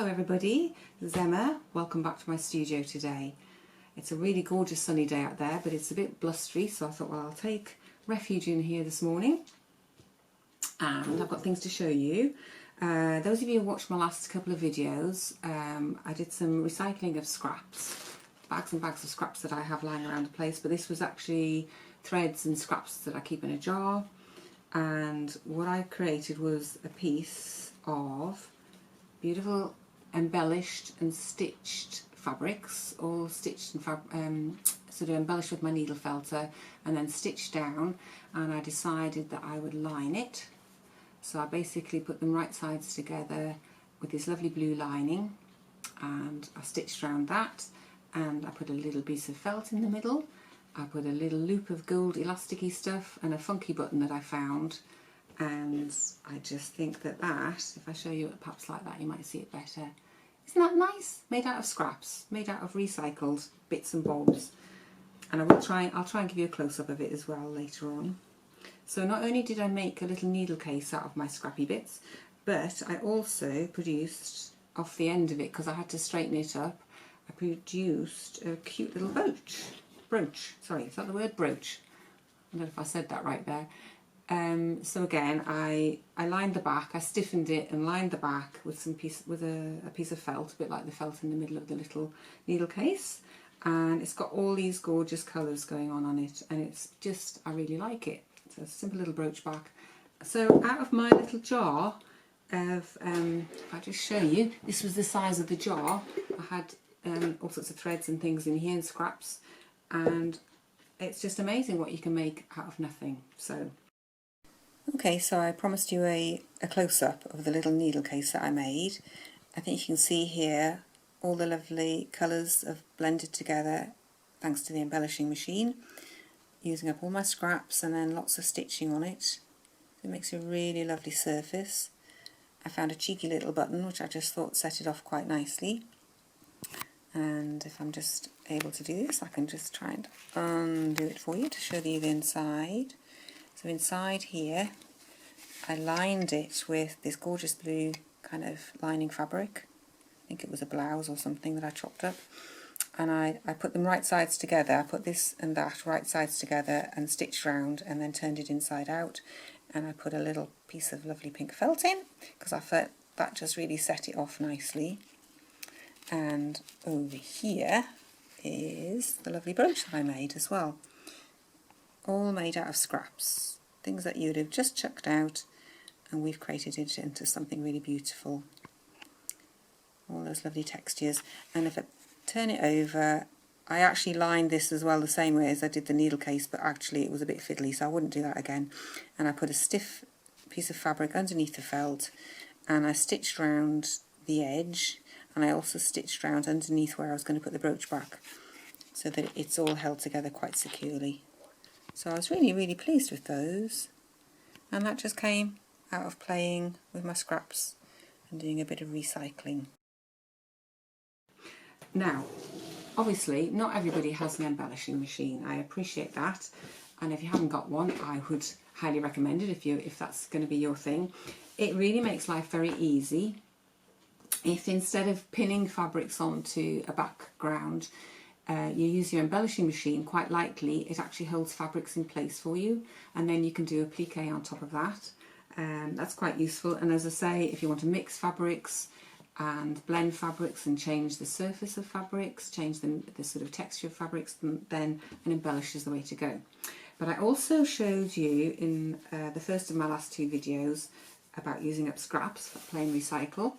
Hello everybody, this is Emma. Welcome back to my studio today. It's a really gorgeous sunny day out there, but it's a bit blustery, so I thought, well, I'll take refuge in here this morning. And I've got things to show you. Those of you who watched my last couple of videos, I did some recycling of scraps, bags and bags of scraps that I have lying around the place, but this was actually threads and scraps that I keep in a jar. And what I created was a piece of beautiful embellished and stitched fabrics, all stitched and sort of embellished with my needle felter and then stitched down, and I decided that I would line it. So I basically put them right sides together with this lovely blue lining, and I stitched around that, and I put a little piece of felt in the middle. I put a little loop of gold elasticy stuff and a funky button that I found. And I just think that if I show you it perhaps like that, you might see it better. Isn't that nice? Made out of scraps, made out of recycled bits and bobs. And I'll try and give you a close-up of it as well later on. So not only did I make a little needle case out of my scrappy bits, but I also produced, off the end of it, because I had to straighten it up, I produced a cute little brooch. Sorry, is that the word? Brooch. I don't know if I said that right there. So again, I lined the back, I stiffened it and lined the back with a piece of felt, a bit like the felt in the middle of the little needle case, and it's got all these gorgeous colours going on it, and it's just, I really like it. So a simple little brooch back. So out of my little jar of, if I just show you, this was the size of the jar. I had all sorts of threads and things in here and scraps, and it's just amazing what you can make out of nothing. Okay, so I promised you a close-up of the little needle case that I made. I think you can see here all the lovely colours have blended together thanks to the embellishing machine, using up all my scraps and then lots of stitching on it. It makes a really lovely surface. I found a cheeky little button which I just thought set it off quite nicely. And if I'm just able to do this, I can just try and undo it for you to show you the inside. So inside here, I lined it with this gorgeous blue kind of lining fabric. I think it was a blouse or something that I chopped up. And I put them right sides together. I put this and that right sides together and stitched round and then turned it inside out. And I put a little piece of lovely pink felt in because I thought that just really set it off nicely. And over here is the lovely brooch that I made as well. All made out of scraps, things that you'd have just chucked out, and we've created it into something really beautiful. All those lovely textures. And if I turn it over, I actually lined this as well the same way as I did the needle case, but actually it was a bit fiddly, so I wouldn't do that again. And I put a stiff piece of fabric underneath the felt, and I stitched round the edge, and I also stitched round underneath where I was going to put the brooch back, so that it's all held together quite securely. So I was really, really pleased with those, and that just came out of playing with my scraps and doing a bit of recycling. Now, obviously, not everybody has an embellishing machine. I appreciate that, and if you haven't got one, I would highly recommend it if that's going to be your thing. It really makes life very easy. If instead of pinning fabrics onto a background, you use your embellishing machine, quite likely it actually holds fabrics in place for you, and then you can do a plique on top of that. That's quite useful. And as I say, if you want to mix fabrics and blend fabrics and change the surface of fabrics, change the sort of texture of fabrics, then an embellisher is the way to go. But I also showed you in the first of my last two videos about using up scraps for plain recycle,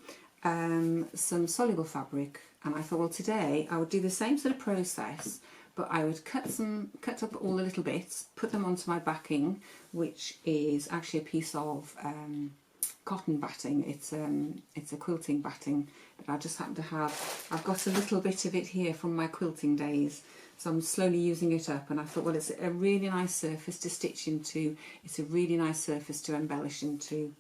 some soluble fabric. And I thought, well, today I would do the same sort of process, but I would cut up all the little bits, put them onto my backing, which is actually a piece of cotton batting. It's a quilting batting that I just happen to have. I've got a little bit of it here from my quilting days, so I'm slowly using it up. And I thought, well, it's a really nice surface to stitch into. It's a really nice surface to embellish into.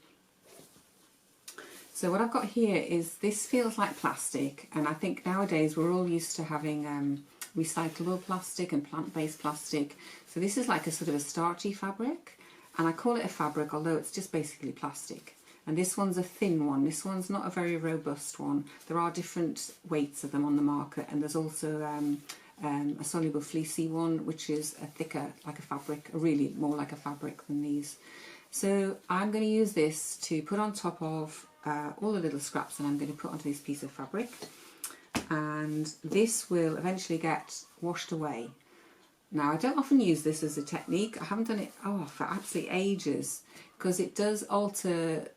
So what I've got here is, this feels like plastic, and I think nowadays we're all used to having recyclable plastic and plant-based plastic. So this is like a sort of a starchy fabric, and I call it a fabric, although it's just basically plastic. and this one's a thin one. This one's not a very robust one. There are different weights of them on the market, and there's also a soluble fleecy one, which is a thicker, like a fabric, really more like a fabric than these. So I'm going to use this to put on top of all the little scraps that I'm going to put onto this piece of fabric, and this will eventually get washed away. Now, I don't often use this as a technique. I haven't done it for absolutely ages, because it does alter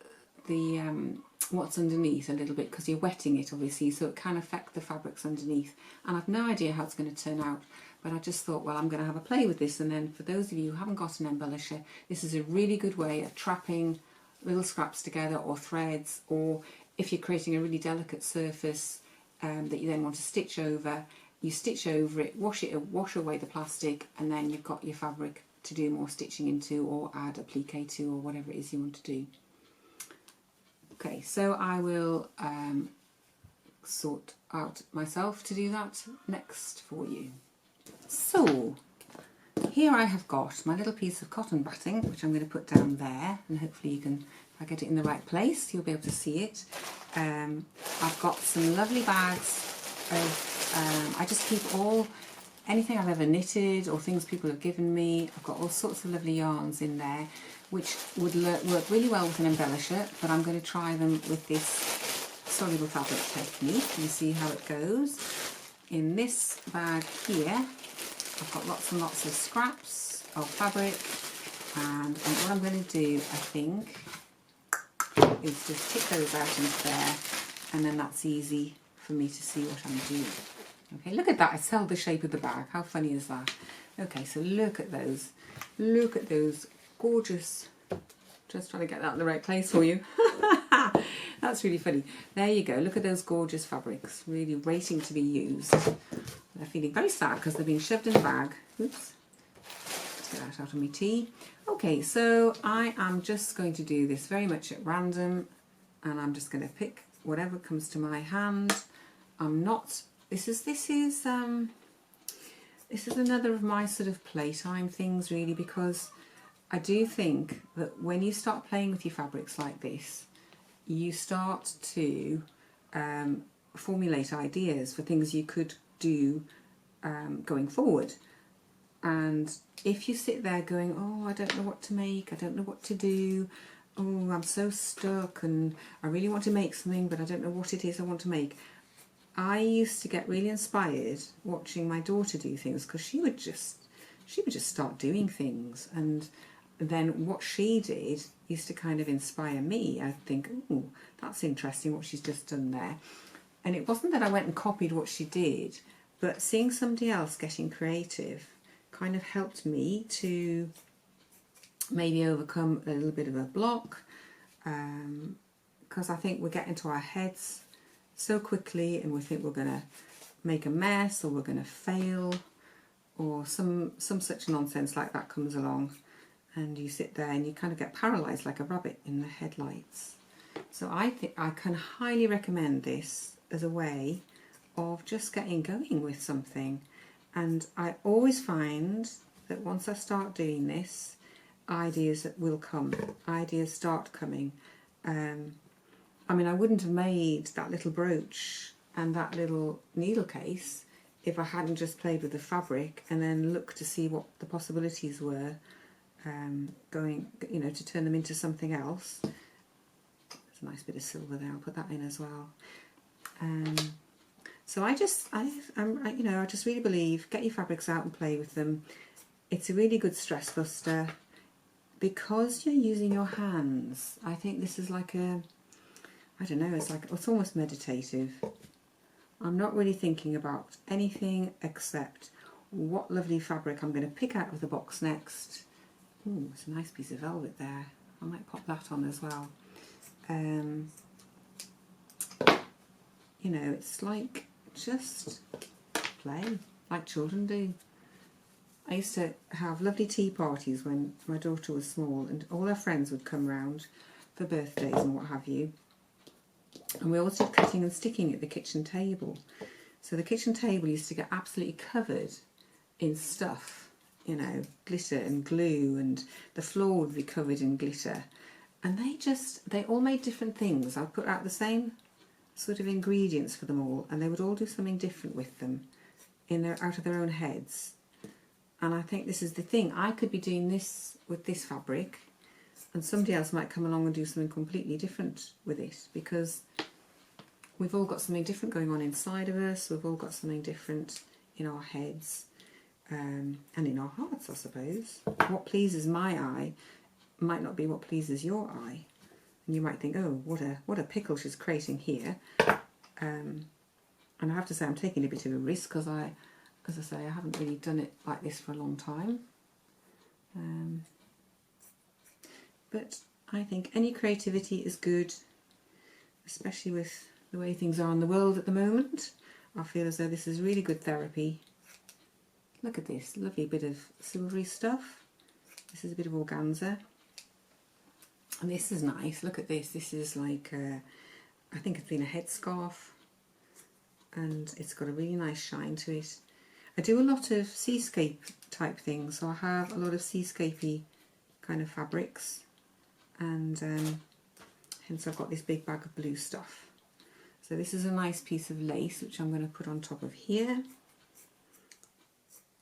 the what's underneath a little bit, because you're wetting it obviously, so it can affect the fabrics underneath, and I've no idea how it's going to turn out. But I just thought, well, I'm going to have a play with this, and then for those of you who haven't got an embellisher, this is a really good way of trapping little scraps together, or threads, or if you're creating a really delicate surface that you then want to stitch over, you stitch over it, wash away the plastic, and then you've got your fabric to do more stitching into, or add applique to, or whatever it is you want to do. Okay, so I will sort out myself to do that next for you. So here I have got my little piece of cotton batting, which I'm going to put down there, and hopefully you can, if I get it in the right place, you'll be able to see it. I've got some lovely bags of, I just keep anything I've ever knitted or things people have given me. I've got all sorts of lovely yarns in there, which would work really well with an embellisher, but I'm going to try them with this soluble fabric technique and see how it goes. In this bag here, I've got lots and lots of scraps of fabric, and what I'm going to do, I think, is just pick those out into there, and then that's easy for me to see what I'm doing. Okay, look at that, it's held the shape of the bag. How funny is that? Okay, so look at those gorgeous, just trying to get that in the right place for you. That's really funny. There you go, look at those gorgeous fabrics, really waiting to be used. They're feeling very sad because they're being shoved in the bag. Oops, let's get that out of my tea. Okay, so I am just going to do this very much at random, and I'm just going to pick whatever comes to my hand. This is another of my sort of playtime things, really, because I do think that when you start playing with your fabrics like this, you start to formulate ideas for things you could do going forward. And if you sit there going, oh, I don't know what to make, I don't know what to do, oh, I'm so stuck and I really want to make something but I don't know what it is I want to make. I used to get really inspired watching my daughter do things, because she would just start doing things, and then what she did used to kind of inspire me. I'd think, oh, that's interesting what she's just done there. And it wasn't that I went and copied what she did, but seeing somebody else getting creative kind of helped me to maybe overcome a little bit of a block, because I think we get into our heads so quickly and we think we're going to make a mess, or we're going to fail, or some such nonsense like that comes along, and you sit there and you kind of get paralysed like a rabbit in the headlights. So I think I can highly recommend this as a way of just getting going with something. And I always find that once I start doing this, ideas will come, ideas start coming. I mean, I wouldn't have made that little brooch and that little needle case if I hadn't just played with the fabric and then looked to see what the possibilities were, going, you know, to turn them into something else. There's a nice bit of silver there, I'll put that in as well. So I just really believe, get your fabrics out and play with them. It's a really good stress buster because you're using your hands. I think this is like a, I don't know, it's almost meditative. I'm not really thinking about anything except what lovely fabric I'm going to pick out of the box next. Ooh, it's a nice piece of velvet there. I might pop that on as well. You know, it's like just play, like children do. I used to have lovely tea parties when my daughter was small, and all her friends would come round for birthdays and what have you. And we always did cutting and sticking at the kitchen table. So the kitchen table used to get absolutely covered in stuff, you know, glitter and glue, and the floor would be covered in glitter. and they all made different things. I put out the same sort of ingredients for them all, and they would all do something different with them out of their own heads. And I think this is the thing, I could be doing this with this fabric and somebody else might come along and do something completely different with it, because we've all got something different going on inside of us, we've all got something different in our heads and in our hearts, I suppose. What pleases my eye might not be what pleases your eye, and you might think, oh, what a pickle she's creating here. And I have to say I'm taking a bit of a risk, because as I say, I haven't really done it like this for a long time. But I think any creativity is good, especially with the way things are in the world at the moment. I feel as though this is really good therapy. Look at this lovely bit of silvery stuff. This is a bit of organza. And this is nice. Look at this. This is like, I think it's been a headscarf. And it's got a really nice shine to it. I do a lot of seascape type things, so I have a lot of seascapey kind of fabrics, and hence I've got this big bag of blue stuff. So this is a nice piece of lace which I'm going to put on top of here.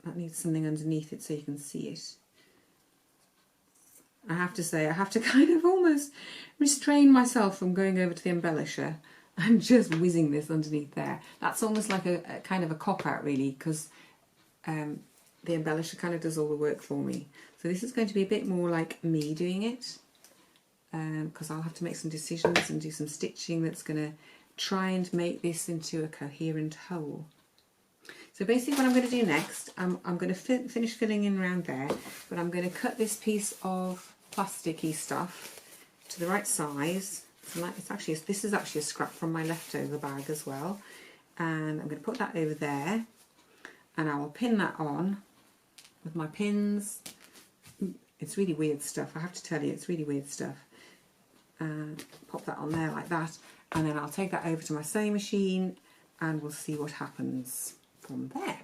That needs something underneath it so you can see it. I have to say, I have to kind of almost restrain myself from going over to the embellisher and just whizzing this underneath there. That's almost like a kind of a cop-out really, because the embellisher kind of does all the work for me. So this is going to be a bit more like me doing it, because I'll have to make some decisions and do some stitching that's going to try and make this into a coherent whole. So basically what I'm going to do next, I'm going to finish filling in around there, but I'm going to cut this piece of plasticky stuff to the right size. This is actually a scrap from my leftover bag as well, and I'm going to put that over there, and I will pin that on with my pins. It's really weird stuff, I have to tell you, it's really weird stuff. And pop that on there like that, and then I'll take that over to my sewing machine and we'll see what happens from there.